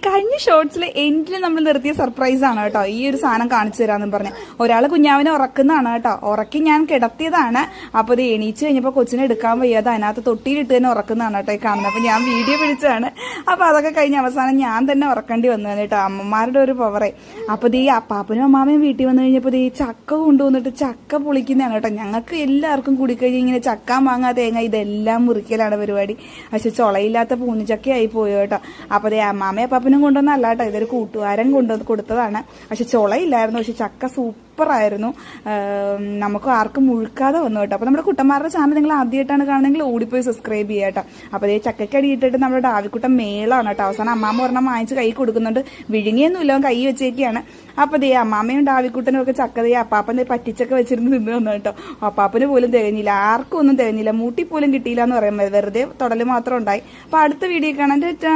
കഴിഞ്ഞ ഷോർട്സിൽ എൻഡിൽ നമ്മൾ നിർത്തിയ സർപ്രൈസ് ആണ് കേട്ടോ ഈ ഒരു സാധനം കാണിച്ചു തരാമെന്ന് പറഞ്ഞ്. ഒരാൾ കുഞ്ഞാവിനെ ഉറക്കുന്നതാണ് കേട്ടോ. ഉറക്കി ഞാൻ കിടത്തിയതാണ്. അപ്പോൾ ഇത് എണീച്ച് കഴിഞ്ഞപ്പോൾ കൊച്ചിനെ എടുക്കാൻ വയ്യാതെ അതിനകത്ത് തൊട്ടിയിലിട്ട് തന്നെ ഉറക്കുന്നതാണ് കേട്ടോ ഈ കാണുന്നത്. അപ്പോൾ ഞാൻ വീഡിയോ പിടിച്ചതാണ്. അപ്പോൾ അതൊക്കെ കഴിഞ്ഞ് അവസാനം ഞാൻ തന്നെ ഉറക്കേണ്ടി വന്നതാണ് കേട്ടോ. അമ്മമാരുടെ ഒരു പവറേ. അപ്പോൾ ഈ അപ്പാപ്പനും അമ്മാമയും വീട്ടിൽ വന്നു കഴിഞ്ഞപ്പോൾ ഈ ചക്ക കൊണ്ടുവന്നിട്ട് ചക്ക പൊളിക്കുന്നതാണ് കേട്ടോ. ഞങ്ങൾക്ക് എല്ലാവർക്കും കൂടിക്കഴിഞ്ഞ് ഇങ്ങനെ ചക്ക മാങ്ങ തേങ്ങ ഇതെല്ലാം മുറിക്കലാണ് പരിപാടി. പക്ഷെ ചൊളയില്ലാത്ത പൂഞ്ഞച്ചക്കയായി പോയോ കേട്ടോ. അപ്പോൾ അതേ അമ്മാമയും അപ്പാപ്പനും കൊണ്ടുവന്നല്ല കേട്ടോ, ഇതൊരു കൂട്ടുകാരൻ കൊടുത്തതാണ്. പക്ഷെ ചൊളയില്ലായിരുന്നു. പക്ഷെ ചക്ക സൂപ്പറായിരുന്നു. നമുക്ക് ആർക്കും മുഴുക്കാതെ വന്നു കേട്ടോ. അപ്പോൾ നമ്മുടെ കുട്ടന്മാരുടെ ചാനൽ നിങ്ങൾ ആദ്യമായിട്ടാണ് കാണുന്നെങ്കിൽ ഓടിപ്പോയി സബ്സ്ക്രൈബ് ചെയ്യുക കേട്ടോ. അപ്പോൾ അതേ ചക്കക്കടി ഇട്ടിട്ട് നമ്മുടെ ഡാവിക്കുട്ടൻ മേളാണ് കേട്ടോ. അവസാനം അമ്മാമ്മ ഒരെണ്ണം വാങ്ങിച്ച് കൈ കൊടുക്കുന്നുണ്ട്. വിഴുങ്ങിയൊന്നുമില്ല, കൈ വെച്ചേക്കാണ്. അപ്പോൾ ദേ അമ്മാമ്മയും ഡാവിക്കുട്ടനും ഒക്കെ ചക്കതേ അപ്പാപ്പൻ പറ്റിച്ചൊക്കെ വെച്ചിരുന്ന് തിന്നു വന്നു കേട്ടോ. അപ്പാപ്പന് പോലും തികഞ്ഞില്ല, ആർക്കും ഒന്നും തികഞ്ഞില്ല, മൂട്ടി പോലും കിട്ടിയില്ല എന്ന് പറയുമ്പോൾ വെറുതെ തൊടല് മാത്രം ഉണ്ടായി. അപ്പോൾ അടുത്ത വീഡിയോ കാണാൻ ടാറ്റാ.